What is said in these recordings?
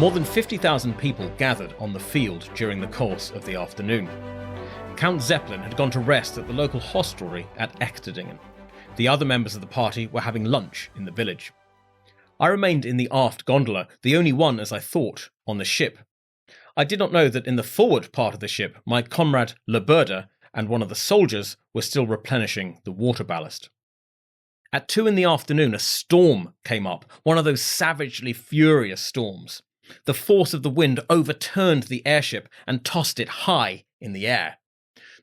More than 50,000 people gathered on the field during the course of the afternoon. Count Zeppelin had gone to rest at the local hostelry at Echterdingen. The other members of the party were having lunch in the village. I remained in the aft gondola, the only one, as I thought, on the ship. I did not know that in the forward part of the ship, my comrade Leberda and one of the soldiers were still replenishing the water ballast. At 2 in the afternoon, a storm came up, one of those savagely furious storms. The force of the wind overturned the airship and tossed it high in the air.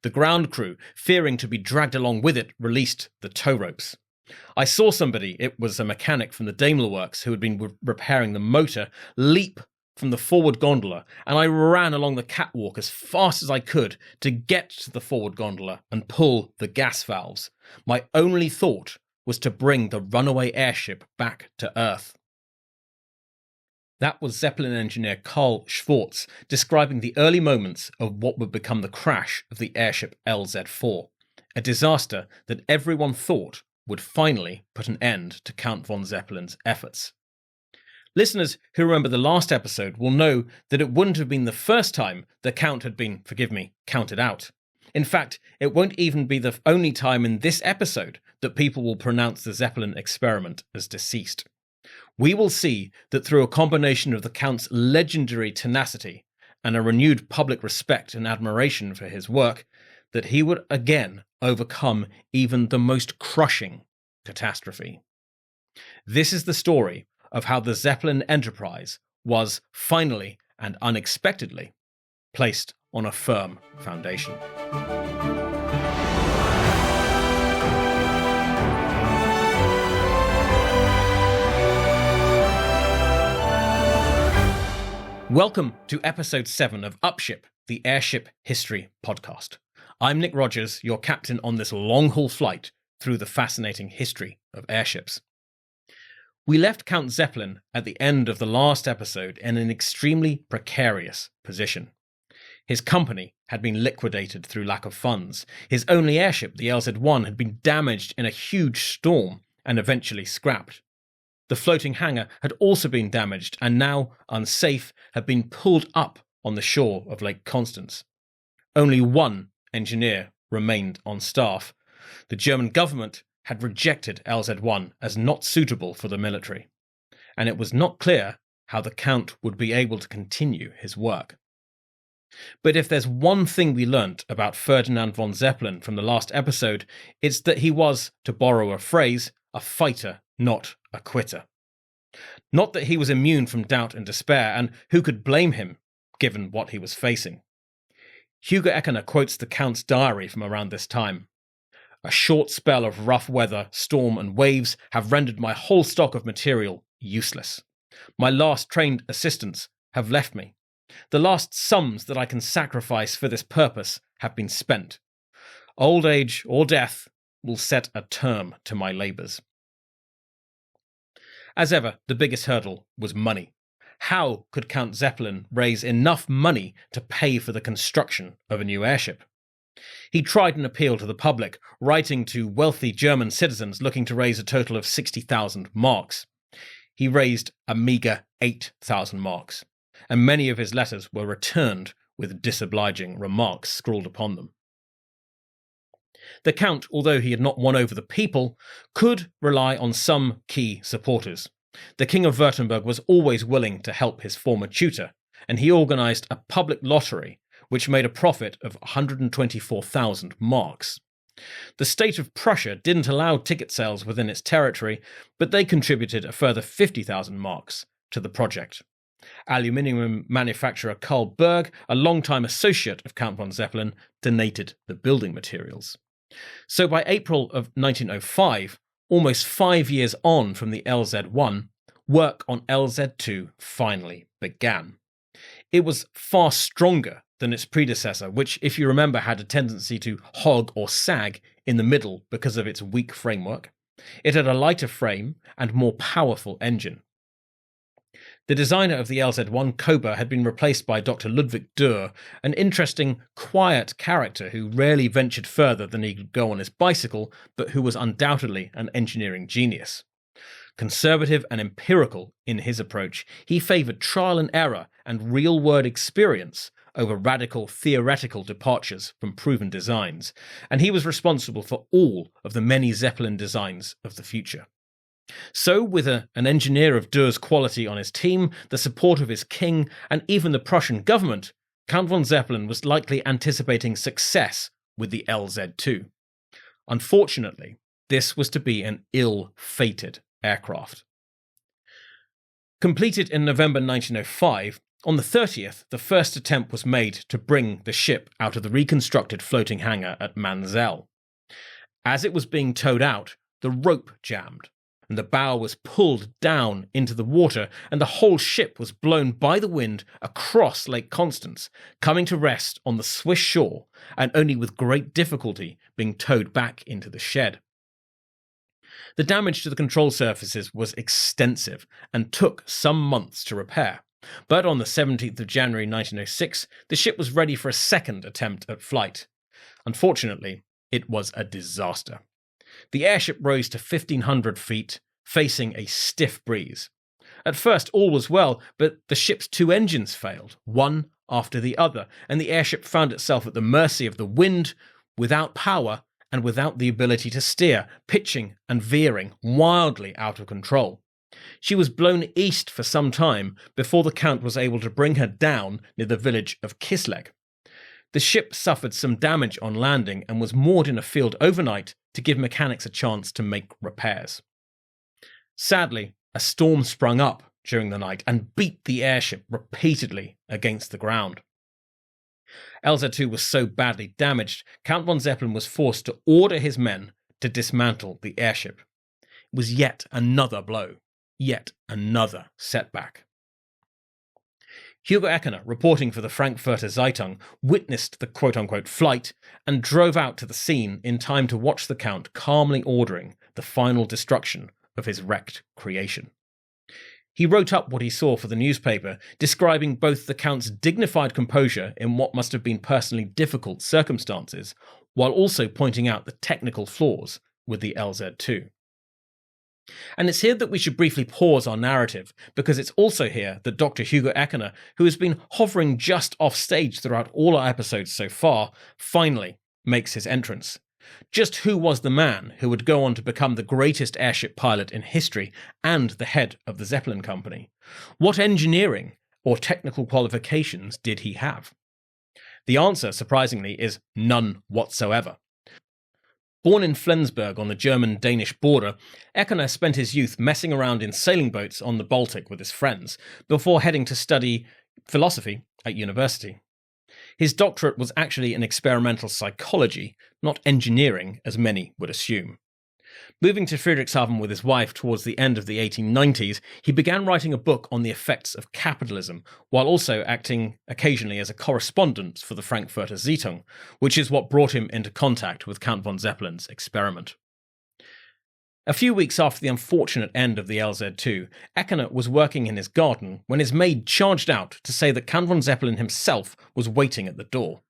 The ground crew, fearing to be dragged along with it, released the tow ropes. I saw somebody, it was a mechanic from the Daimler Works who had been repairing the motor, leap from the forward gondola, and I ran along the catwalk as fast as I could to get to the forward gondola and pull the gas valves. My only thought was to bring the runaway airship back to Earth. That was Zeppelin engineer Karl Schwarz describing the early moments of what would become the crash of the airship LZ-4, a disaster that everyone thought would finally put an end to Count von Zeppelin's efforts. Listeners who remember the last episode will know that it wouldn't have been the first time the Count had been, forgive me, counted out. In fact, it won't even be the only time in this episode that people will pronounce the Zeppelin experiment as deceased. We will see that through a combination of the Count's legendary tenacity and a renewed public respect and admiration for his work, that he would again overcome even the most crushing catastrophe. This is the story of how the Zeppelin enterprise was finally and unexpectedly placed on a firm foundation. Welcome to episode 7 of Upship, the Airship History Podcast. I'm Nick Rogers, your captain on this long-haul flight through the fascinating history of airships. We left Count Zeppelin at the end of the last episode in an extremely precarious position. His company had been liquidated through lack of funds. His only airship, the LZ-1, had been damaged in a huge storm and eventually scrapped. The floating hangar had also been damaged and now, unsafe, had been pulled up on the shore of Lake Constance. Only one engineer remained on staff. The German government had rejected LZ-1 as not suitable for the military, and it was not clear how the Count would be able to continue his work. But if there's one thing we learnt about Ferdinand von Zeppelin from the last episode, it's that he was, to borrow a phrase, a fighter, not a quitter. Not that he was immune from doubt and despair, and who could blame him, given what he was facing. Hugo Eckener quotes the Count's diary from around this time. A short spell of rough weather, storm and waves have rendered my whole stock of material useless. My last trained assistants have left me. The last sums that I can sacrifice for this purpose have been spent. Old age or death will set a term to my labours. As ever, the biggest hurdle was money. How could Count Zeppelin raise enough money to pay for the construction of a new airship? He tried an appeal to the public, writing to wealthy German citizens looking to raise a total of 60,000 marks. He raised a meagre 8,000 marks, and many of his letters were returned with disobliging remarks scrawled upon them. The Count, although he had not won over the people, could rely on some key supporters. The King of Württemberg was always willing to help his former tutor, and he organised a public lottery which made a profit of 124,000 marks. The state of Prussia didn't allow ticket sales within its territory, but they contributed a further 50,000 marks to the project. Aluminium manufacturer Karl Berg, a long-time associate of Count von Zeppelin, donated the building materials. So by April of 1905, almost 5 years on from the LZ-1, work on LZ-2 finally began. It was far stronger than its predecessor, which, if you remember, had a tendency to hog or sag in the middle because of its weak framework. It had a lighter frame and more powerful engine. The designer of the LZ-1 Cobra had been replaced by Dr. Ludwig Dürr, an interesting, quiet character who rarely ventured further than he could go on his bicycle, but who was undoubtedly an engineering genius. Conservative and empirical in his approach, he favoured trial and error and real-world experience over radical theoretical departures from proven designs, and he was responsible for all of the many Zeppelin designs of the future. So, with an engineer of Dürr's quality on his team, the support of his king, and even the Prussian government, Count von Zeppelin was likely anticipating success with the LZ-2. Unfortunately, this was to be an ill-fated aircraft. Completed in November 1905, on the 30th, the first attempt was made to bring the ship out of the reconstructed floating hangar at Manzel. As it was being towed out, the rope jammed, and the bow was pulled down into the water, and the whole ship was blown by the wind across Lake Constance, coming to rest on the Swiss shore, and only with great difficulty being towed back into the shed. The damage to the control surfaces was extensive and took some months to repair, but on the 17th of January 1906, the ship was ready for a second attempt at flight. Unfortunately, it was a disaster. The airship rose to 1,500 feet, facing a stiff breeze. At first, all was well, but the ship's two engines failed, one after the other, and the airship found itself at the mercy of the wind, without power and without the ability to steer, pitching and veering wildly out of control. She was blown east for some time before the Count was able to bring her down near the village of Kisleg. The ship suffered some damage on landing and was moored in a field overnight to give mechanics a chance to make repairs. Sadly, a storm sprung up during the night and beat the airship repeatedly against the ground. LZ-2 was so badly damaged, Count von Zeppelin was forced to order his men to dismantle the airship. It was yet another blow, yet another setback. Hugo Eckener, reporting for the Frankfurter Zeitung, witnessed the quote-unquote flight and drove out to the scene in time to watch the Count calmly ordering the final destruction of his wrecked creation. He wrote up what he saw for the newspaper, describing both the Count's dignified composure in what must have been personally difficult circumstances, while also pointing out the technical flaws with the LZ-2. And it's here that we should briefly pause our narrative, because it's also here that Dr. Hugo Eckener, who has been hovering just off stage throughout all our episodes so far, finally makes his entrance. Just who was the man who would go on to become the greatest airship pilot in history and the head of the Zeppelin company? What engineering or technical qualifications did he have? The answer, surprisingly, is none whatsoever. Born in Flensburg on the German-Danish border, Eckener spent his youth messing around in sailing boats on the Baltic with his friends, before heading to study philosophy at university. His doctorate was actually in experimental psychology, not engineering, as many would assume. Moving to Friedrichshafen with his wife towards the end of the 1890s, he began writing a book on the effects of capitalism, while also acting occasionally as a correspondent for the Frankfurter Zeitung, which is what brought him into contact with Count von Zeppelin's experiment. A few weeks after the unfortunate end of the LZ-2, Eckener was working in his garden when his maid charged out to say that Count von Zeppelin himself was waiting at the door.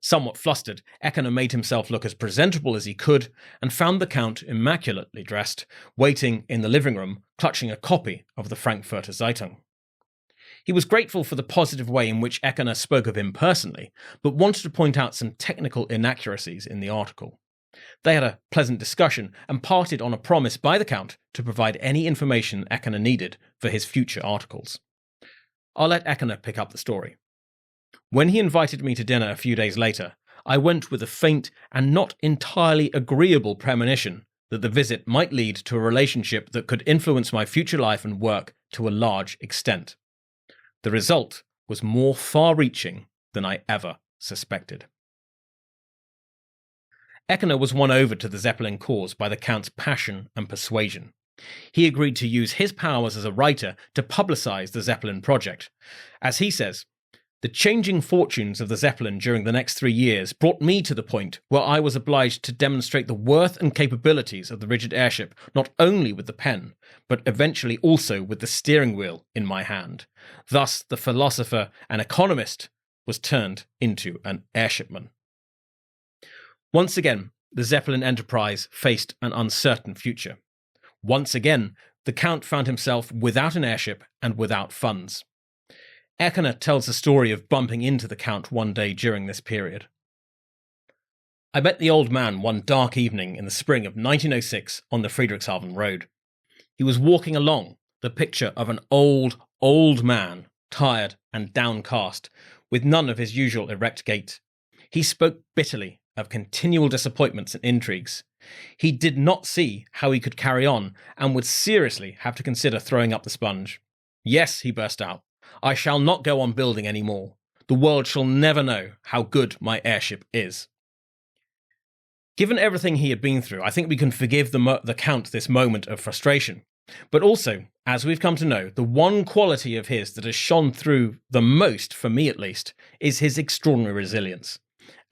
Somewhat flustered, Eckener made himself look as presentable as he could and found the Count immaculately dressed, waiting in the living room, clutching a copy of the Frankfurter Zeitung. He was grateful for the positive way in which Eckener spoke of him personally, but wanted to point out some technical inaccuracies in the article. They had a pleasant discussion and parted on a promise by the Count to provide any information Eckener needed for his future articles. I'll let Eckener pick up the story. When he invited me to dinner a few days later, I went with a faint and not entirely agreeable premonition that the visit might lead to a relationship that could influence my future life and work to a large extent. The result was more far-reaching than I ever suspected. Eckener was won over to the Zeppelin cause by the Count's passion and persuasion. He agreed to use his powers as a writer to publicize the Zeppelin project. As he says, "The changing fortunes of the Zeppelin during the next 3 years brought me to the point where I was obliged to demonstrate the worth and capabilities of the rigid airship not only with the pen, but eventually also with the steering wheel in my hand. Thus, the philosopher and economist was turned into an airshipman." Once again, the Zeppelin enterprise faced an uncertain future. Once again, the Count found himself without an airship and without funds. Eckener tells the story of bumping into the Count one day during this period. I met the old man one dark evening in the spring of 1906 on the Friedrichshafen Road. He was walking along, the picture of an old man, tired and downcast, with none of his usual erect gait. He spoke bitterly of continual disappointments and intrigues. He did not see how he could carry on, and would seriously have to consider throwing up the sponge. Yes, he burst out, I shall not go on building any more. The world shall never know how good my airship is. Given everything he had been through, I think we can forgive the Count this moment of frustration. But also, as we've come to know, the one quality of his that has shone through the most, for me at least, is his extraordinary resilience.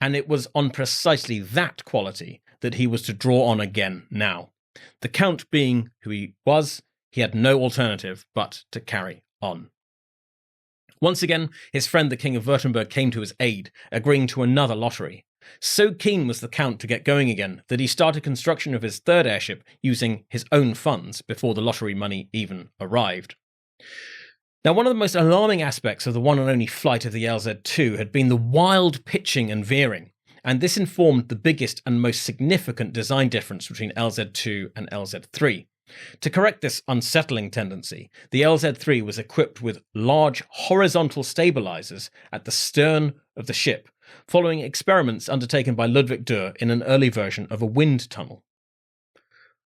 And it was on precisely that quality that he was to draw on again now. The Count being who he was, he had no alternative but to carry on. Once again, his friend the King of Württemberg came to his aid, agreeing to another lottery. So keen was the Count to get going again that he started construction of his third airship using his own funds before the lottery money even arrived. Now, one of the most alarming aspects of the one and only flight of the LZ-2 had been the wild pitching and veering, and this informed the biggest and most significant design difference between LZ-2 and LZ-3. To correct this unsettling tendency, the LZ-3 was equipped with large horizontal stabilizers at the stern of the ship, following experiments undertaken by Ludwig Durr in an early version of a wind tunnel.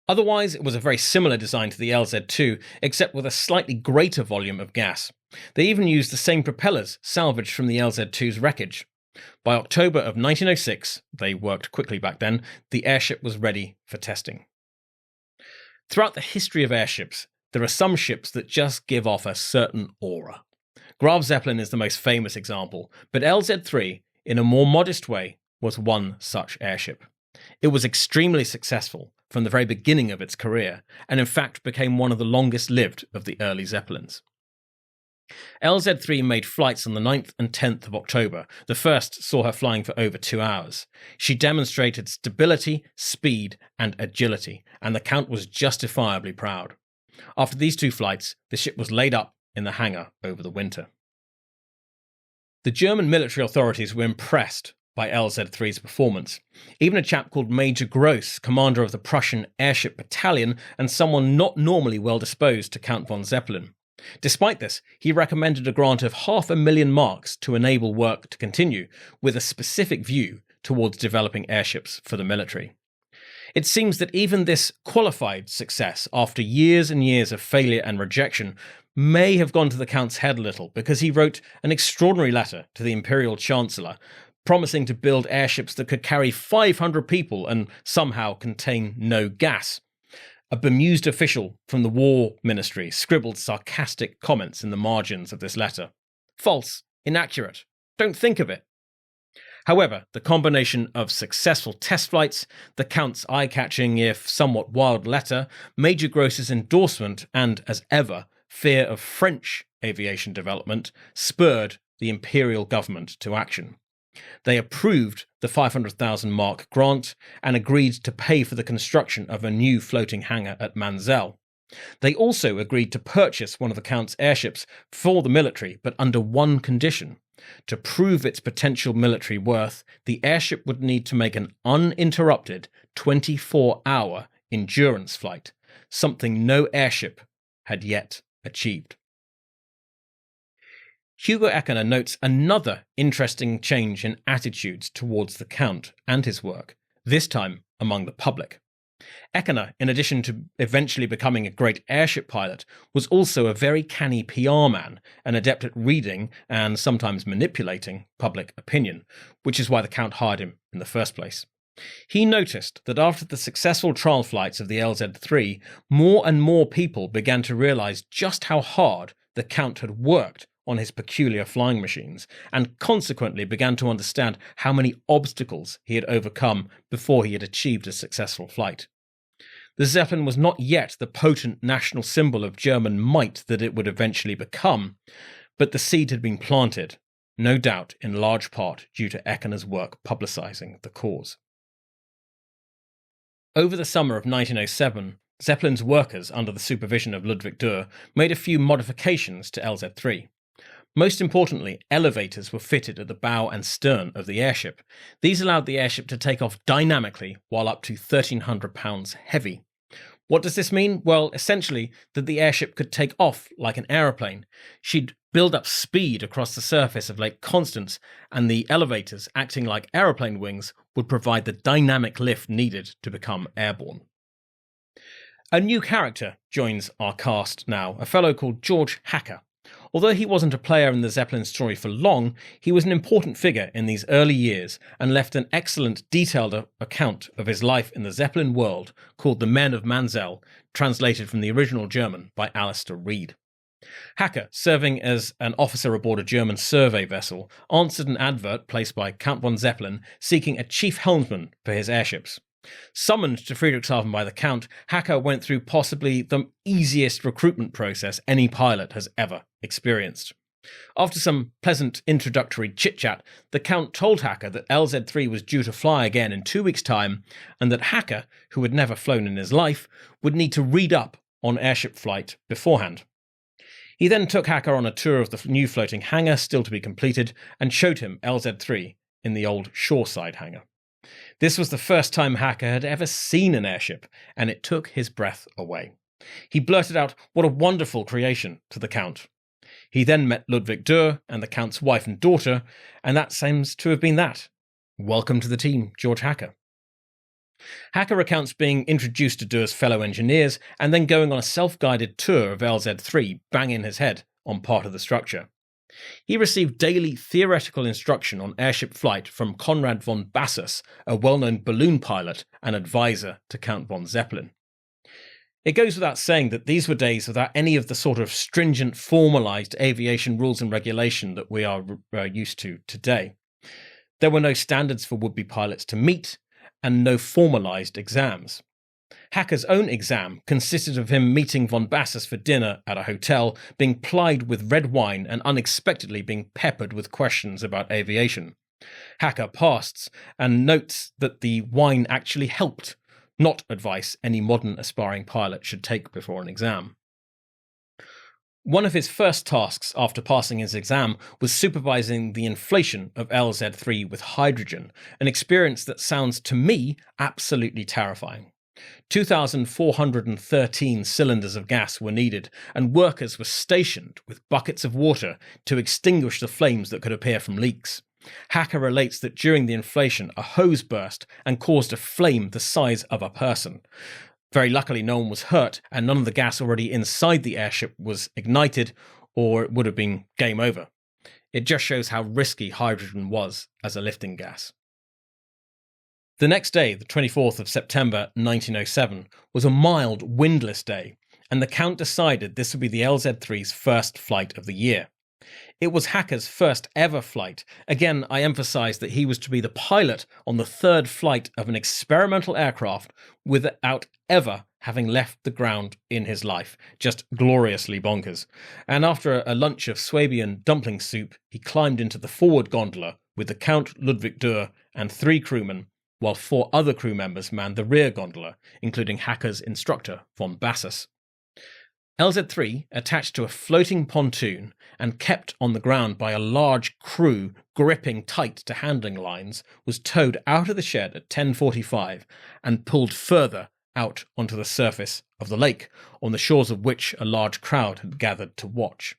Otherwise, it was a very similar design to the LZ-2, except with a slightly greater volume of gas. They even used the same propellers salvaged from the LZ-2's wreckage. By October of 1906, they worked quickly back then, the airship was ready for testing. Throughout the history of airships, there are some ships that just give off a certain aura. Graf Zeppelin is the most famous example, but LZ-3, in a more modest way, was one such airship. It was extremely successful from the very beginning of its career, and in fact became one of the longest lived of the early Zeppelins. LZ-3 made flights on the 9th and 10th of October. The first saw her flying for over 2 hours. She demonstrated stability, speed, and agility, and the Count was justifiably proud. After these 2 flights, the ship was laid up in the hangar over the winter. The German military authorities were impressed by LZ-3's performance. Even a chap called Major Gross, commander of the Prussian Airship Battalion, and someone not normally well disposed to Count von Zeppelin. Despite this, he recommended a grant of 500,000 marks to enable work to continue, with a specific view towards developing airships for the military. It seems that even this qualified success, after years and years of failure and rejection, may have gone to the Count's head a little, because he wrote an extraordinary letter to the Imperial Chancellor, promising to build airships that could carry 500 people and somehow contain no gas. A bemused official from the War Ministry scribbled sarcastic comments in the margins of this letter. False, inaccurate, don't think of it. However, the combination of successful test flights, the Count's eye-catching, if somewhat wild letter, Major Gross's endorsement, and, as ever, fear of French aviation development, spurred the imperial government to action. They approved the 500,000 mark grant and agreed to pay for the construction of a new floating hangar at Manzel. They also agreed to purchase one of the Count's airships for the military, but under one condition. To prove its potential military worth, the airship would need to make an uninterrupted 24-hour endurance flight, something no airship had yet achieved. Hugo Eckener notes another interesting change in attitudes towards the Count and his work, this time among the public. Eckener, in addition to eventually becoming a great airship pilot, was also a very canny PR man, an adept at reading and sometimes manipulating public opinion, which is why the Count hired him in the first place. He noticed that after the successful trial flights of the LZ-3, more and more people began to realize just how hard the Count had worked on his peculiar flying machines, and consequently began to understand how many obstacles he had overcome before he had achieved a successful flight. The Zeppelin was not yet the potent national symbol of German might that it would eventually become, but the seed had been planted, no doubt in large part due to Eckener's work publicising the cause. Over the summer of 1907, Zeppelin's workers, under the supervision of Ludwig Durr, made a few modifications to LZ-3. Most importantly, elevators were fitted at the bow and stern of the airship. These allowed the airship to take off dynamically while up to 1,300 pounds heavy. What does this mean? Well, essentially, that the airship could take off like an aeroplane. She'd build up speed across the surface of Lake Constance, and the elevators, acting like aeroplane wings, would provide the dynamic lift needed to become airborne. A new character joins our cast now, a fellow called George Hacker. Although he wasn't a player in the Zeppelin story for long, he was an important figure in these early years and left an excellent, detailed account of his life in the Zeppelin world called The Men of Manzel, translated from the original German by Alistair Reed. Hacker, serving as an officer aboard a German survey vessel, answered an advert placed by Count von Zeppelin seeking a chief helmsman for his airships. Summoned to Friedrichshafen by the Count, Hacker went through possibly the easiest recruitment process any pilot has ever experienced. After some pleasant introductory chit-chat, the Count told Hacker that LZ-3 was due to fly again in 2 weeks' time, and that Hacker, who had never flown in his life, would need to read up on airship flight beforehand. He then took Hacker on a tour of the new floating hangar, still to be completed, and showed him LZ-3 in the old shoreside hangar. This was the first time Hacker had ever seen an airship, and it took his breath away. He blurted out, "What a wonderful creation," to the Count. He then met Ludwig Durr and the Count's wife and daughter, and that seems to have been that. Welcome to the team, George Hacker. Hacker recounts being introduced to Durr's fellow engineers and then going on a self-guided tour of LZ-3, banging his head on part of the structure. He received daily theoretical instruction on airship flight from Conrad von Bassus, a well-known balloon pilot and advisor to Count von Zeppelin. It goes without saying that these were days without any of the sort of stringent, formalised aviation rules and regulation that we are used to today. There were no standards for would-be pilots to meet, and no formalised exams. Hacker's own exam consisted of him meeting von Bassus for dinner at a hotel, being plied with red wine and unexpectedly being peppered with questions about aviation. Hacker passed and notes that the wine actually helped, not advice any modern aspiring pilot should take before an exam. One of his first tasks after passing his exam was supervising the inflation of LZ-3 with hydrogen, an experience that sounds to me absolutely terrifying. 2,413 cylinders of gas were needed, and workers were stationed with buckets of water to extinguish the flames that could appear from leaks. Hacker relates that during the inflation, a hose burst and caused a flame the size of a person. Very luckily, no one was hurt, and none of the gas already inside the airship was ignited, or it would have been game over. It just shows how risky hydrogen was as a lifting gas. The next day, the 24th of September 1907, was a mild, windless day, and the Count decided this would be the LZ-3's first flight of the year. It was Hacker's first ever flight. Again, I emphasise that he was to be the pilot on the third flight of an experimental aircraft without ever having left the ground in his life. Just gloriously bonkers. And after a lunch of Swabian dumpling soup, he climbed into the forward gondola with the Count, Ludwig Durr, and 3 crewmen, while 4 other crew members manned the rear gondola, including Hacker's instructor, von Bassus. LZ-3, attached to a floating pontoon and kept on the ground by a large crew gripping tight to handling lines, was towed out of the shed at 10:45 and pulled further out onto the surface of the lake, on the shores of which a large crowd had gathered to watch.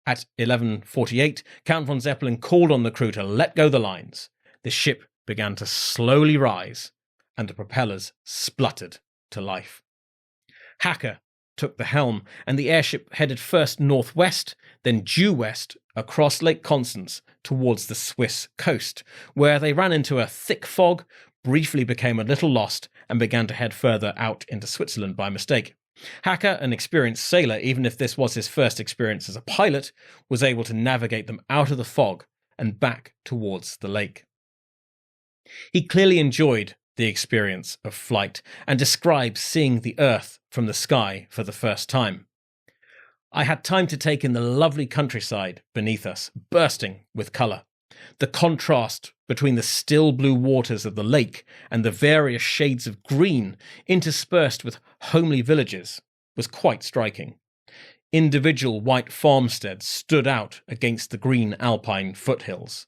At 11:48, Count von Zeppelin called on the crew to let go the lines. The ship began to slowly rise, and the propellers spluttered to life. Hacker took the helm, and the airship headed first northwest, then due west across Lake Constance towards the Swiss coast, where they ran into a thick fog, briefly became a little lost, and began to head further out into Switzerland by mistake. Hacker, an experienced sailor, even if this was his first experience as a pilot, was able to navigate them out of the fog and back towards the lake. He clearly enjoyed the experience of flight and describes seeing the Earth from the sky for the first time. "I had time to take in the lovely countryside beneath us, bursting with colour. The contrast between the still blue waters of the lake and the various shades of green interspersed with homely villages was quite striking. Individual white farmsteads stood out against the green alpine foothills.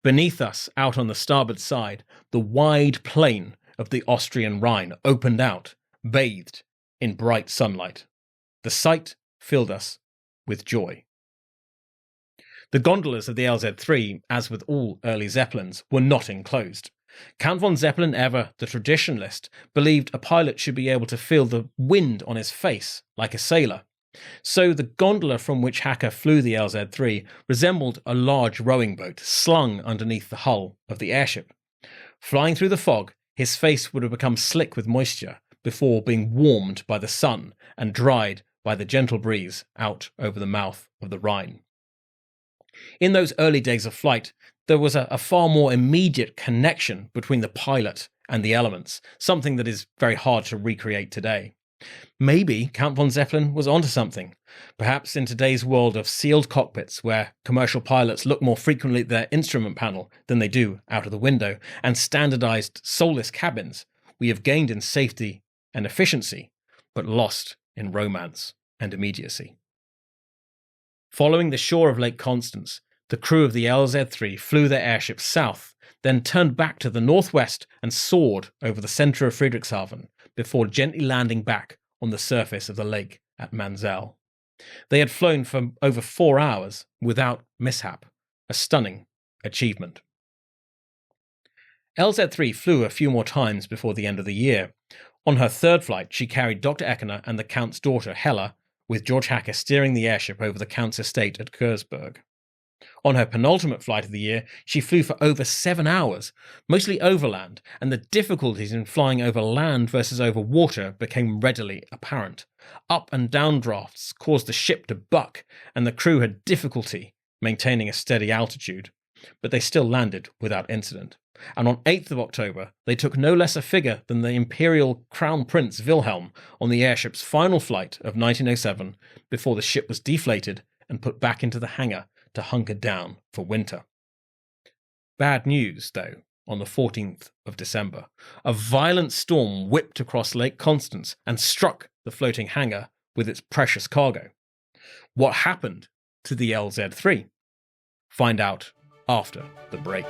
Beneath us, out on the starboard side, the wide plain of the Austrian Rhine opened out, bathed in bright sunlight. The sight filled us with joy. The gondolas of the LZ-3, as with all early Zeppelins, were not enclosed. Count von Zeppelin, ever the traditionalist, believed a pilot should be able to feel the wind on his face like a sailor. So the gondola from which Hacker flew the LZ-3 resembled a large rowing boat slung underneath the hull of the airship. Flying through the fog, his face would have become slick with moisture before being warmed by the sun and dried by the gentle breeze out over the mouth of the Rhine. In those early days of flight, there was a far more immediate connection between the pilot and the elements, something that is very hard to recreate today. Maybe Count von Zeppelin was onto something. Perhaps in today's world of sealed cockpits, where commercial pilots look more frequently at their instrument panel than they do out of the window, and standardized soulless cabins, we have gained in safety and efficiency, but lost in romance and immediacy. Following the shore of Lake Constance, the crew of the LZ-3 flew their airship south, then turned back to the northwest and soared over the centre of Friedrichshafen before gently landing back on the surface of the lake at Manzel. They had flown for over 4 hours without mishap, a stunning achievement. LZ-3 flew a few more times before the end of the year. On her third flight, she carried Dr. Eckener and the Count's daughter, Hella, with George Hacker steering the airship over the Count's estate at Kersberg. On her penultimate flight of the year, she flew for over 7 hours, mostly overland, and the difficulties in flying over land versus over water became readily apparent. Up and down drafts caused the ship to buck, and the crew had difficulty maintaining a steady altitude, but they still landed without incident. And on 8th of October, they took no less a figure than the Imperial Crown Prince Wilhelm on the airship's final flight of 1907 before the ship was deflated and put back into the hangar to hunker down for winter. Bad news, though, on the 14th of December. A violent storm whipped across Lake Constance and struck the floating hangar with its precious cargo. What happened to the LZ-3? Find out after the break.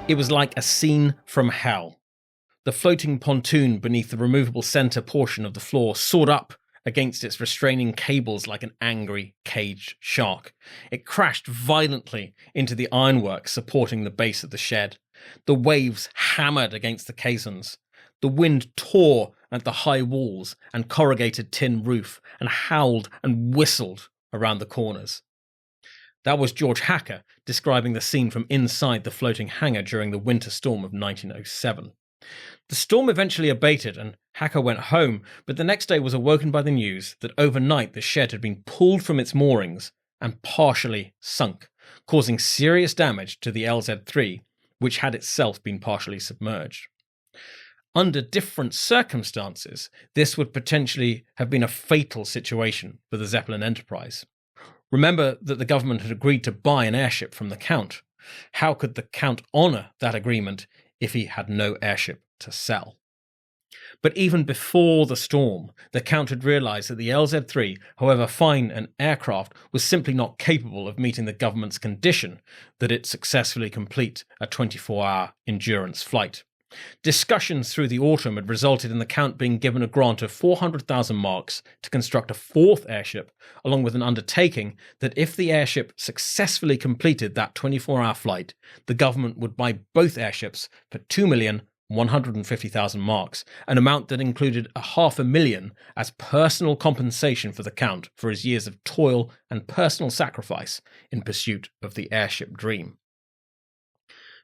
It was like a scene from hell. The floating pontoon beneath the removable centre portion of the floor soared up against its restraining cables like an angry caged shark. It crashed violently into the ironwork supporting the base of the shed. The waves hammered against the caissons. The wind tore at the high walls and corrugated tin roof and howled and whistled around the corners. That was George Hacker describing the scene from inside the floating hangar during the winter storm of 1907. The storm eventually abated and Hacker went home, but the next day was awoken by the news that overnight the shed had been pulled from its moorings and partially sunk, causing serious damage to the LZ-3, which had itself been partially submerged. Under different circumstances, this would potentially have been a fatal situation for the Zeppelin enterprise. Remember that the government had agreed to buy an airship from the Count. How could the Count honour that agreement if he had no airship to sell? But even before the storm, the Count had realised that the LZ-3, however fine an aircraft, was simply not capable of meeting the government's condition that it successfully complete a 24-hour endurance flight. Discussions through the autumn had resulted in the Count being given a grant of 400,000 marks to construct a fourth airship, along with an undertaking that if the airship successfully completed that 24-hour flight, the government would buy both airships for 2,150,000 marks, an amount that included 500,000 as personal compensation for the Count for his years of toil and personal sacrifice in pursuit of the airship dream.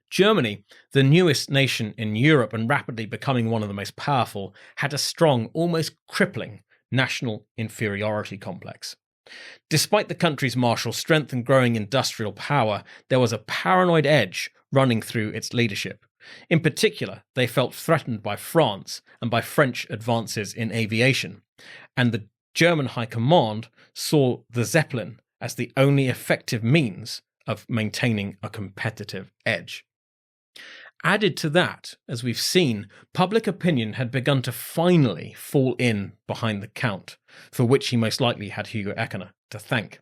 Germany, the newest nation in Europe and rapidly becoming one of the most powerful, had a strong, almost crippling, national inferiority complex. Despite the country's martial strength and growing industrial power, there was a paranoid edge running through its leadership. In particular, they felt threatened by France and by French advances in aviation, and the German High Command saw the Zeppelin as the only effective means of maintaining a competitive edge. Added to that, as we've seen, public opinion had begun to finally fall in behind the Count, for which he most likely had Hugo Eckener to thank.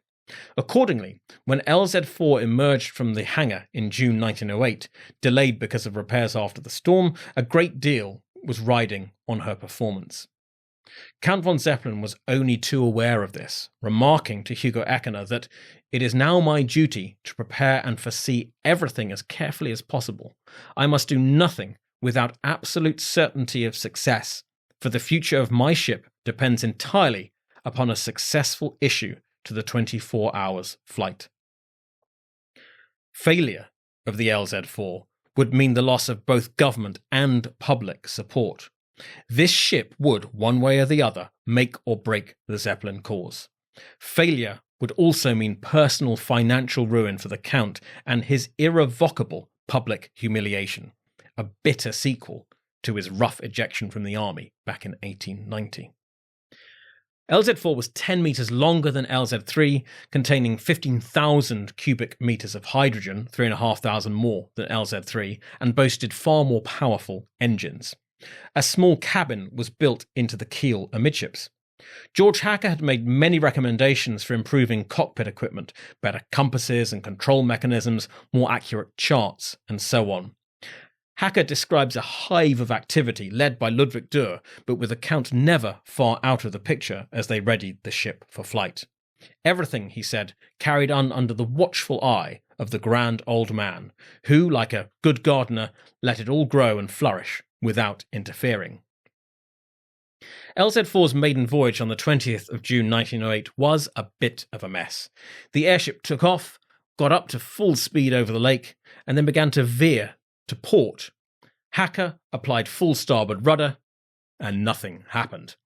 Accordingly, when LZ-4 emerged from the hangar in June 1908, delayed because of repairs after the storm, a great deal was riding on her performance. Count von Zeppelin was only too aware of this, remarking to Hugo Eckener that "It is now my duty to prepare and foresee everything as carefully as possible. I must do nothing without absolute certainty of success, for the future of my ship depends entirely upon a successful issue to the 24 hours flight." Failure of the LZ-4 would mean the loss of both government and public support. This ship would, one way or the other, make or break the Zeppelin cause. Failure would also mean personal financial ruin for the Count and his irrevocable public humiliation, a bitter sequel to his rough ejection from the army back in 1890. LZ-4 was 10 metres longer than LZ-3, containing 15,000 cubic metres of hydrogen, 3,500 more than LZ-3, and boasted far more powerful engines. A small cabin was built into the keel amidships. George Hacker had made many recommendations for improving cockpit equipment, better compasses and control mechanisms, more accurate charts, and so on. Hacker describes a hive of activity led by Ludwig Durr, but with the Count never far out of the picture as they readied the ship for flight. Everything, he said, carried on under the watchful eye of the grand old man, who, like a good gardener, let it all grow and flourish without interfering. LZ-4's maiden voyage on the 20th of June 1908 was a bit of a mess. The airship took off, got up to full speed over the lake, and then began to veer to port. Hacker applied full starboard rudder, and nothing happened.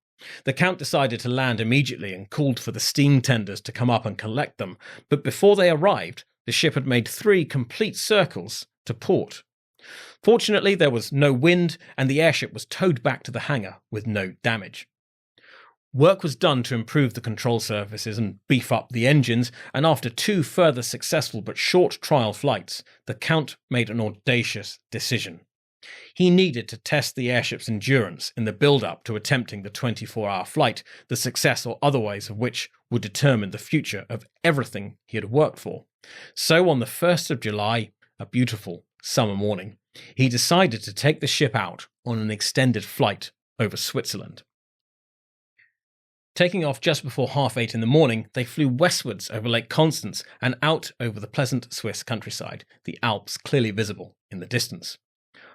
The Count decided to land immediately and called for the steam tenders to come up and collect them, but before they arrived, the ship had made 3 complete circles to port. Fortunately, there was no wind, and the airship was towed back to the hangar with no damage. Work was done to improve the control surfaces and beef up the engines, and after 2 further successful but short trial flights, the Count made an audacious decision. He needed to test the airship's endurance in the build-up to attempting the 24-hour flight, the success or otherwise of which would determine the future of everything he had worked for. So on the 1st of July, a beautiful summer morning, he decided to take the ship out on an extended flight over Switzerland. Taking off just before 8:30 in the morning, they flew westwards over Lake Constance and out over the pleasant Swiss countryside, the Alps clearly visible in the distance.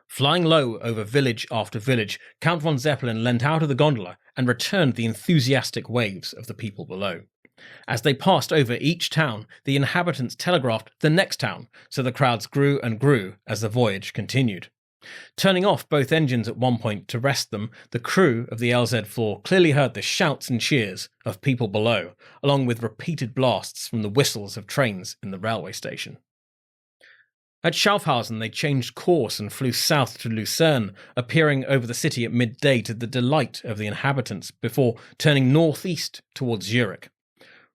Flying low over village after village, Count von Zeppelin leant out of the gondola and returned the enthusiastic waves of the people below. As they passed over each town, the inhabitants telegraphed the next town, so the crowds grew and grew as the voyage continued. Turning off both engines at one point to rest them, the crew of the LZ-4 clearly heard the shouts and cheers of people below, along with repeated blasts from the whistles of trains in the railway station. At Schaffhausen, they changed course and flew south to Lucerne, appearing over the city at midday to the delight of the inhabitants, before turning northeast towards Zurich.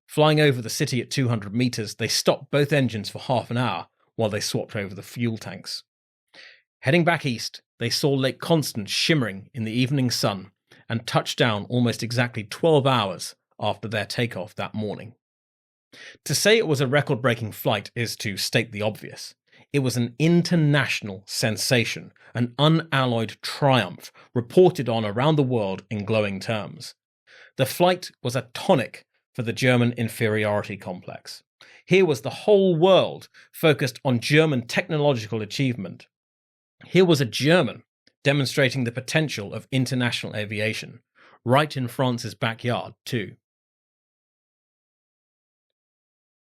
Flying over the city at 200 metres, they stopped both engines for half an hour while they swapped over the fuel tanks. Heading back east, they saw Lake Constance shimmering in the evening sun and touched down almost exactly 12 hours after their takeoff that morning. To say it was a record-breaking flight is to state the obvious. It was an international sensation, an unalloyed triumph, reported on around the world in glowing terms. The flight was a tonic for the German inferiority complex. Here was the whole world focused on German technological achievement. Here was a German demonstrating the potential of international aviation, right in France's backyard too.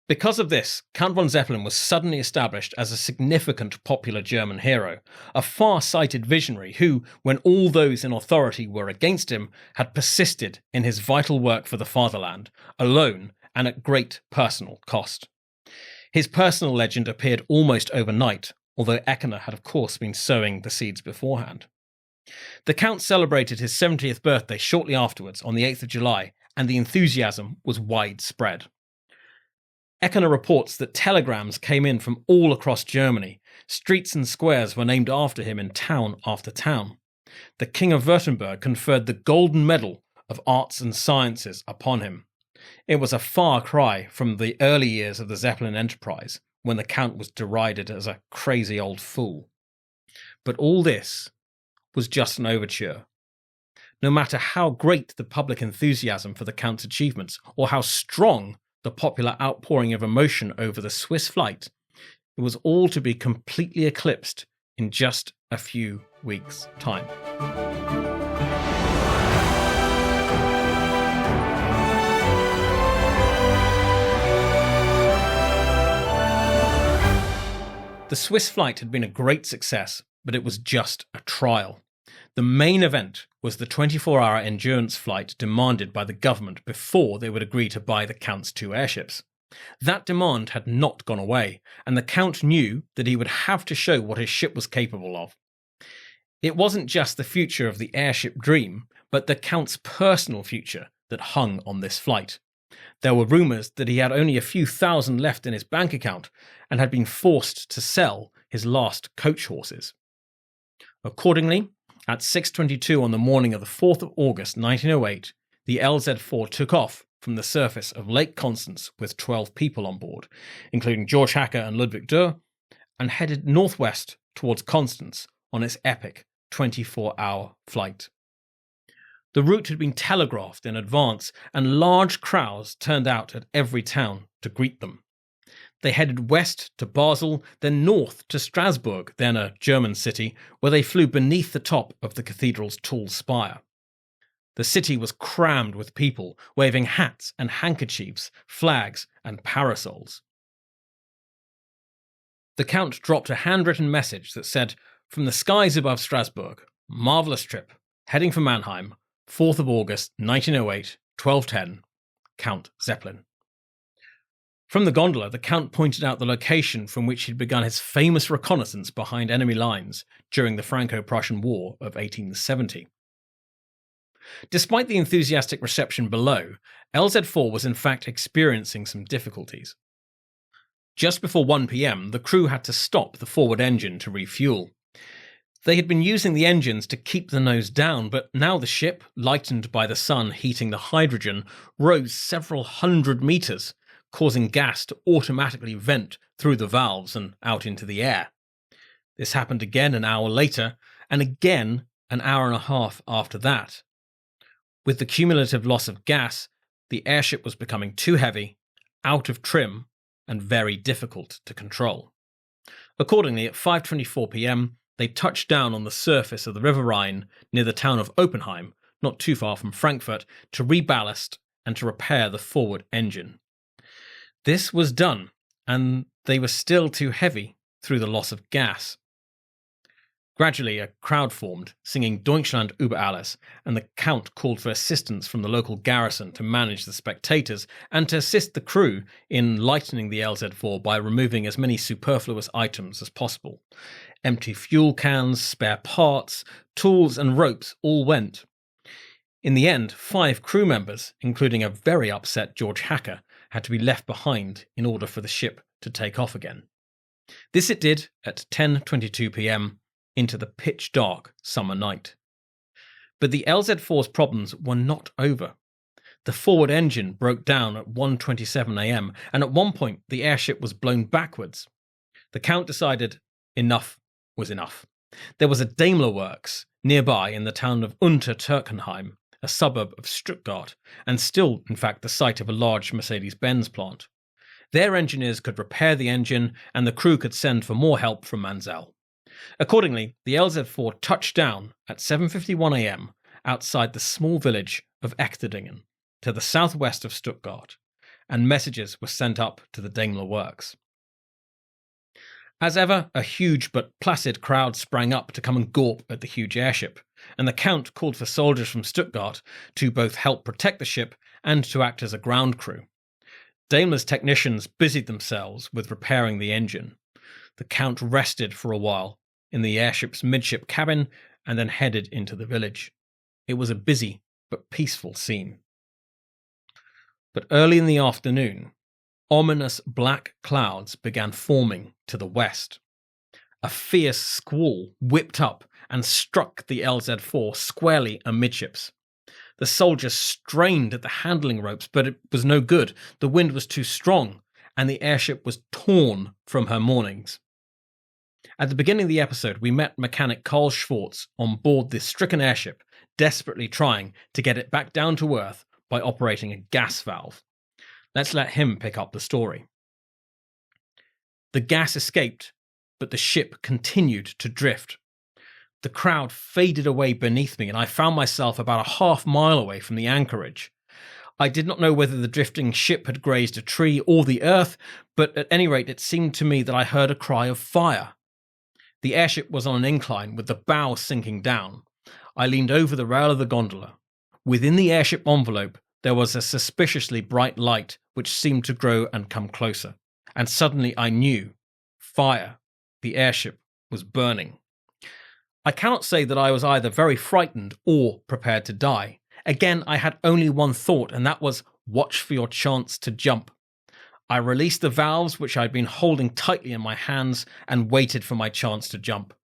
Because of this, Count von Zeppelin was suddenly established as a significant popular German hero, a far-sighted visionary who, when all those in authority were against him, had persisted in his vital work for the fatherland, alone and at great personal cost. His personal legend appeared almost overnight although Eckener had of course been sowing the seeds beforehand. The Count celebrated his 70th birthday shortly afterwards on the 8th of July, and the enthusiasm was widespread. Eckener reports that telegrams came in from all across Germany. Streets and squares were named after him in town after town. The King of Württemberg conferred the Golden Medal of Arts and Sciences upon him. It was a far cry from the early years of the Zeppelin enterprise, when the Count was derided as a crazy old fool. But all this was just an overture. No matter how great the public enthusiasm for the Count's achievements, or how strong the popular outpouring of emotion over the Swiss flight, it was all to be completely eclipsed in just a few weeks' time. The Swiss flight had been a great success, but it was just a trial. The main event was the 24-hour endurance flight demanded by the government before they would agree to buy the Count's 2 airships. That demand had not gone away, and the Count knew that he would have to show what his ship was capable of. It wasn't just the future of the airship dream, but the Count's personal future that hung on this flight. There were rumours that he had only a few thousand left in his bank account and had been forced to sell his last coach horses. Accordingly, at 6:22 on the morning of the 4th of August 1908, the LZ-4 took off from the surface of Lake Constance with 12 people on board, including George Hacker and Ludwig Durr, and headed northwest towards Constance on its epic 24-hour flight. The route had been telegraphed in advance, and large crowds turned out at every town to greet them. They headed west to Basel, then north to Strasbourg, then a German city, where they flew beneath the top of the cathedral's tall spire. The city was crammed with people, waving hats and handkerchiefs, flags and parasols. The Count dropped a handwritten message that said, "From the skies above Strasbourg, marvellous trip, heading for Mannheim, 4th of August 1908, 12:10, Count Zeppelin." From the gondola, the Count pointed out the location from which he'd begun his famous reconnaissance behind enemy lines during the Franco-Prussian War of 1870. Despite the enthusiastic reception below, LZ-4 was in fact experiencing some difficulties. Just before 1 p.m, the crew had to stop the forward engine to refuel. They had been using the engines to keep the nose down, but now the ship, lightened by the sun heating the hydrogen, rose several hundred meters, causing gas to automatically vent through the valves and out into the air. This happened again an hour later, and again an hour and a half after that. With the cumulative loss of gas, the airship was becoming too heavy, out of trim, and very difficult to control. Accordingly, at 5:24 p.m, they touched down on the surface of the River Rhine near the town of Oppenheim, not too far from Frankfurt, to reballast and to repair the forward engine. This was done, and they were still too heavy through the loss of gas. Gradually, a crowd formed, singing Deutschland über alles, and the Count called for assistance from the local garrison to manage the spectators and to assist the crew in lightening the LZ-4 by removing as many superfluous items as possible. Empty fuel cans, spare parts, tools and ropes all went. In the end, 5 crew members, including a very upset George Hacker, had to be left behind in order for the ship to take off again. This it did at 10:22 p.m, into the pitch-dark summer night. But the LZ-4's problems were not over. The forward engine broke down at 1:27 a.m, and at one point the airship was blown backwards. The Count decided enough was enough. There was a Daimler works nearby in the town of Untertürkheim, a suburb of Stuttgart, and still, in fact, the site of a large Mercedes-Benz plant. Their engineers could repair the engine, and the crew could send for more help from Mansell. Accordingly, the LZ-4 touched down at 7:51 a.m. outside the small village of Echterdingen, to the southwest of Stuttgart, and messages were sent up to the Daimler works. As ever, a huge but placid crowd sprang up to come and gawp at the huge airship, and the Count called for soldiers from Stuttgart to both help protect the ship and to act as a ground crew. Daimler's technicians busied themselves with repairing the engine. The Count rested for a while in the airship's midship cabin and then headed into the village. It was a busy but peaceful scene. But early in the afternoon, ominous black clouds began forming to the west. A fierce squall whipped up and struck the LZ-4 squarely amidships. The soldiers strained at the handling ropes, but it was no good. The wind was too strong, and the airship was torn from her moorings. At the beginning of the episode, we met mechanic Carl Schwartz on board the stricken airship, desperately trying to get it back down to earth by operating a gas valve. Let's let him pick up the story. The gas escaped, but the ship continued to drift. The crowd faded away beneath me, and I found myself about a half-mile away from the anchorage. I did not know whether the drifting ship had grazed a tree or the earth, but at any rate it seemed to me that I heard a cry of fire. The airship was on an incline, with the bow sinking down. I leaned over the rail of the gondola. Within the airship envelope, there was a suspiciously bright light which seemed to grow and come closer. And suddenly I knew. Fire. The airship was burning. I cannot say that I was either very frightened or prepared to die. Again, I had only one thought, and that was, watch for your chance to jump. I released the valves which I had been holding tightly in my hands and waited for my chance to jump.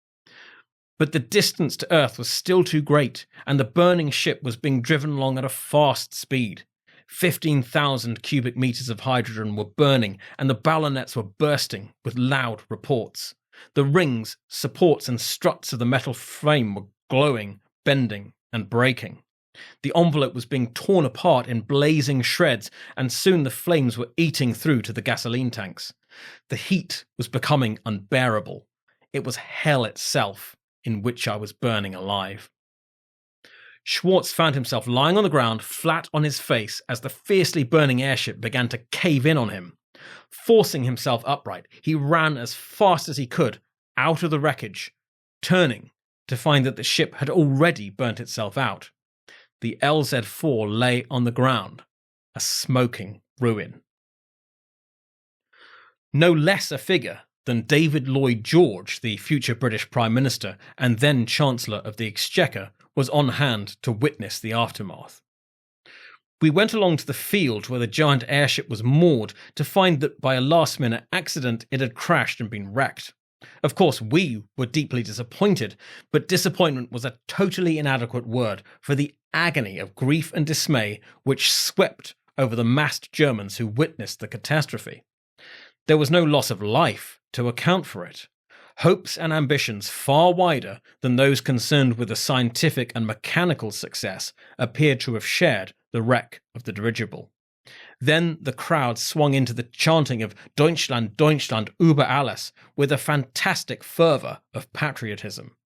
But the distance to Earth was still too great, and the burning ship was being driven along at a fast speed. 15,000 cubic meters of hydrogen were burning, and the ballonets were bursting with loud reports. The rings, supports, and struts of the metal frame were glowing, bending, and breaking. The envelope was being torn apart in blazing shreds, and soon the flames were eating through to the gasoline tanks. The heat was becoming unbearable. It was hell itself in which I was burning alive. Schwartz found himself lying on the ground, flat on his face, as the fiercely burning airship began to cave in on him. Forcing himself upright, he ran as fast as he could out of the wreckage, turning to find that the ship had already burnt itself out. The LZ-4 lay on the ground, a smoking ruin. No less a figure than David Lloyd George, the future British Prime Minister and then Chancellor of the Exchequer, was on hand to witness the aftermath. We went along to the field where the giant airship was moored to find that by a last-minute accident it had crashed and been wrecked. Of course, we were deeply disappointed, but disappointment was a totally inadequate word for the agony of grief and dismay which swept over the massed Germans who witnessed the catastrophe. There was no loss of life to account for it. Hopes and ambitions far wider than those concerned with the scientific and mechanical success appeared to have shared the wreck of the dirigible. Then the crowd swung into the chanting of Deutschland, Deutschland, über alles, with a fantastic fervour of patriotism.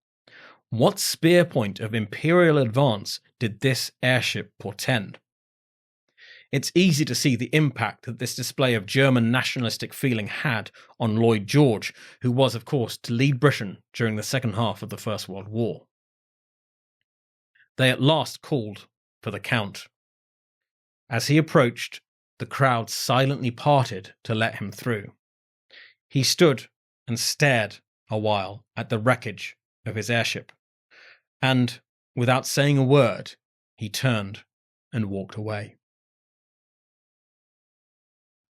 What spear point of imperial advance did this airship portend? It's easy to see the impact that this display of German nationalistic feeling had on Lloyd George, who was, of course, to lead Britain during the second half of the First World War. They at last called for the Count. As he approached, the crowd silently parted to let him through. He stood and stared a while at the wreckage of his airship, and, without saying a word, he turned and walked away.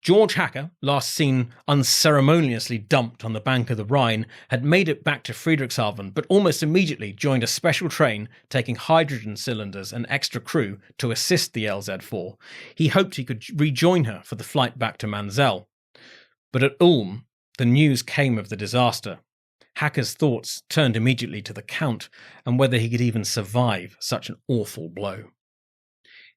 George Hacker, last seen unceremoniously dumped on the bank of the Rhine, had made it back to Friedrichshafen, but almost immediately joined a special train taking hydrogen cylinders and extra crew to assist the LZ-4. He hoped he could rejoin her for the flight back to Manzel. But at Ulm, the news came of the disaster. Hacker's thoughts turned immediately to the Count and whether he could even survive such an awful blow.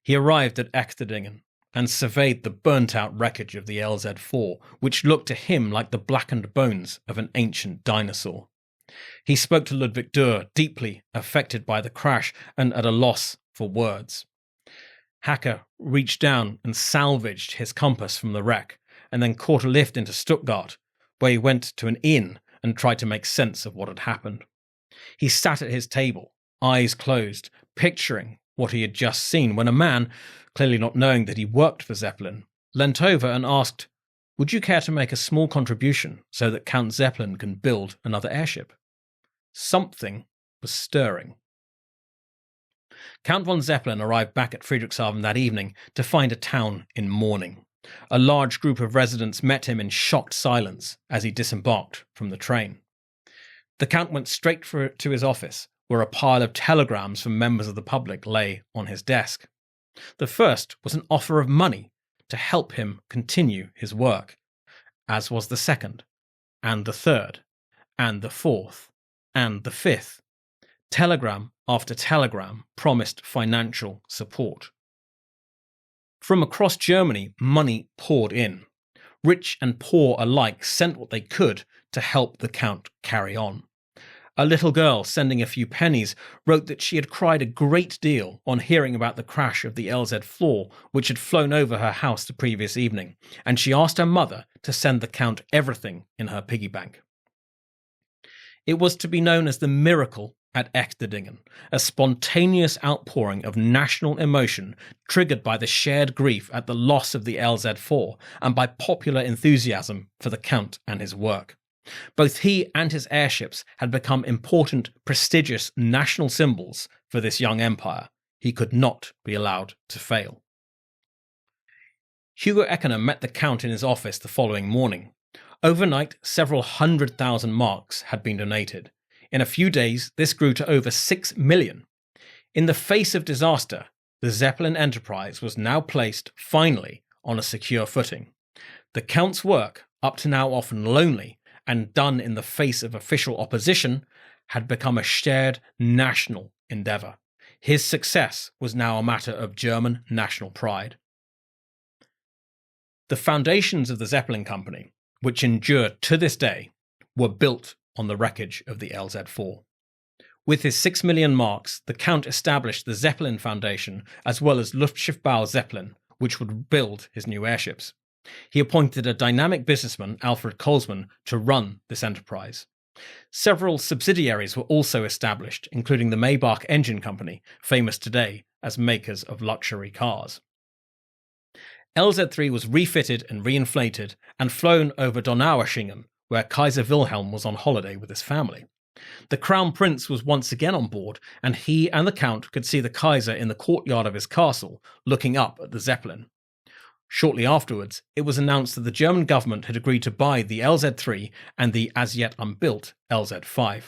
He arrived at Echterdingen and surveyed the burnt-out wreckage of the LZ-4, which looked to him like the blackened bones of an ancient dinosaur. He spoke to Ludwig Dürr, deeply affected by the crash and at a loss for words. Hacker reached down and salvaged his compass from the wreck, and then caught a lift into Stuttgart, where he went to an inn and tried to make sense of what had happened. He sat at his table, eyes closed, picturing what he had just seen, when a man, clearly not knowing that he worked for Zeppelin, leant over and asked, Would you care to make a small contribution so that Count Zeppelin can build another airship? Something was stirring. Count von Zeppelin arrived back at Friedrichshafen that evening to find a town in mourning. A large group of residents met him in shocked silence as he disembarked from the train. The Count went straight to his office, where a pile of telegrams from members of the public lay on his desk. The first was an offer of money to help him continue his work, as was the second, and the third, and the fourth, and the fifth. Telegram after telegram promised financial support. From across Germany, money poured in. Rich and poor alike sent what they could to help the Count carry on. A little girl sending a few pennies wrote that she had cried a great deal on hearing about the crash of the LZ-4 which had flown over her house the previous evening, and she asked her mother to send the Count everything in her piggy bank. It was to be known as the miracle at Echterdingen, a spontaneous outpouring of national emotion triggered by the shared grief at the loss of the LZ-4 and by popular enthusiasm for the Count and his work. Both he and his airships had become important, prestigious national symbols for this young empire. He could not be allowed to fail. Hugo Eckener met the Count in his office the following morning. Overnight, several 100,000 marks had been donated. In a few days, this grew to over 6 million. In the face of disaster, the Zeppelin enterprise was now placed, finally, on a secure footing. The Count's work, up to now often lonely, and done in the face of official opposition, had become a shared national endeavour. His success was now a matter of German national pride. The foundations of the Zeppelin Company, which endure to this day, were built on the wreckage of the LZ-4. With his 6 million marks, the Count established the Zeppelin Foundation as well as Luftschiffbau Zeppelin, which would build his new airships. He appointed a dynamic businessman, Alfred Kolsman, to run this enterprise. Several subsidiaries were also established, including the Maybach Engine Company, famous today as makers of luxury cars. LZ-3 was refitted and reinflated and flown over Donaueschingen, where Kaiser Wilhelm was on holiday with his family. The Crown Prince was once again on board, and he and the Count could see the Kaiser in the courtyard of his castle, looking up at the Zeppelin. Shortly afterwards, it was announced that the German government had agreed to buy the LZ-3 and the as yet unbuilt LZ-5.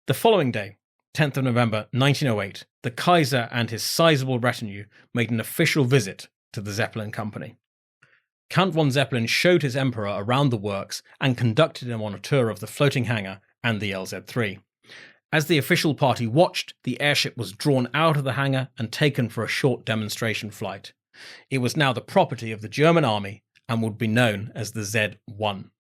The following day, 10th of November 1908, the Kaiser and his sizable retinue made an official visit to the Zeppelin Company. Count von Zeppelin showed his emperor around the works and conducted him on a tour of the floating hangar and the LZ-3. As the official party watched, the airship was drawn out of the hangar and taken for a short demonstration flight. It was now the property of the German army and would be known as the Z1.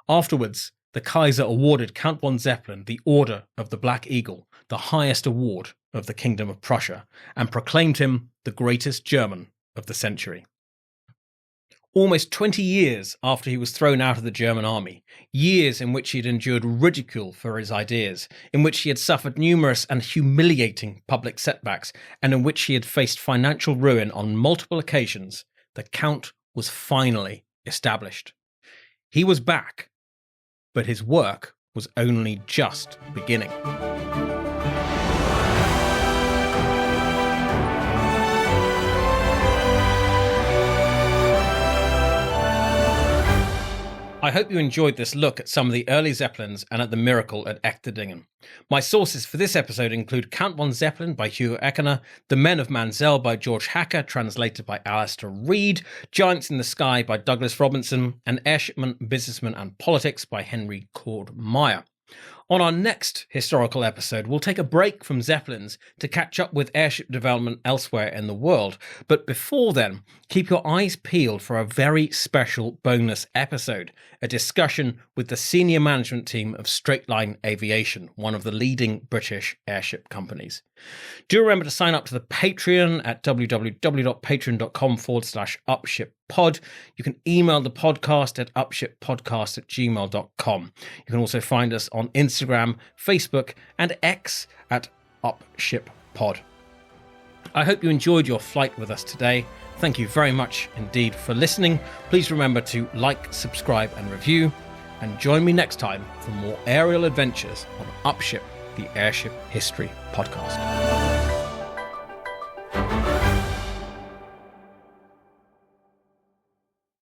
Afterwards, the Kaiser awarded Count von Zeppelin the Order of the Black Eagle, the highest award of the Kingdom of Prussia, and proclaimed him the greatest German of the century. Almost 20 years after he was thrown out of the German army, years in which he had endured ridicule for his ideas, in which he had suffered numerous and humiliating public setbacks, and in which he had faced financial ruin on multiple occasions, the Count was finally established. He was back, but his work was only just beginning. I hope you enjoyed this look at some of the early Zeppelins and at the miracle at Echterdingen. My sources for this episode include Count von Zeppelin by Hugo Eckener, The Men of Manzel by George Hacker, translated by Alistair Reid, Giants in the Sky by Douglas Robinson, and Airshipman, Businessman and Politics by Henry Cord Meyer. On our next historical episode, we'll take a break from Zeppelins to catch up with airship development elsewhere in the world. But before then, keep your eyes peeled for a very special bonus episode, a discussion with the senior management team of Straight Line Aviation, one of the leading British airship companies. Do remember to sign up to the Patreon at www.patreon.com/upshippod. You can email the podcast at upshippodcast@gmail.com. You can also find us on Instagram, Facebook, and X at upshippod. I hope you enjoyed your flight with us today, Thank you very much indeed for listening. Please remember to like, subscribe and review, and join me next time for more aerial adventures on Upship, the Airship History Podcast.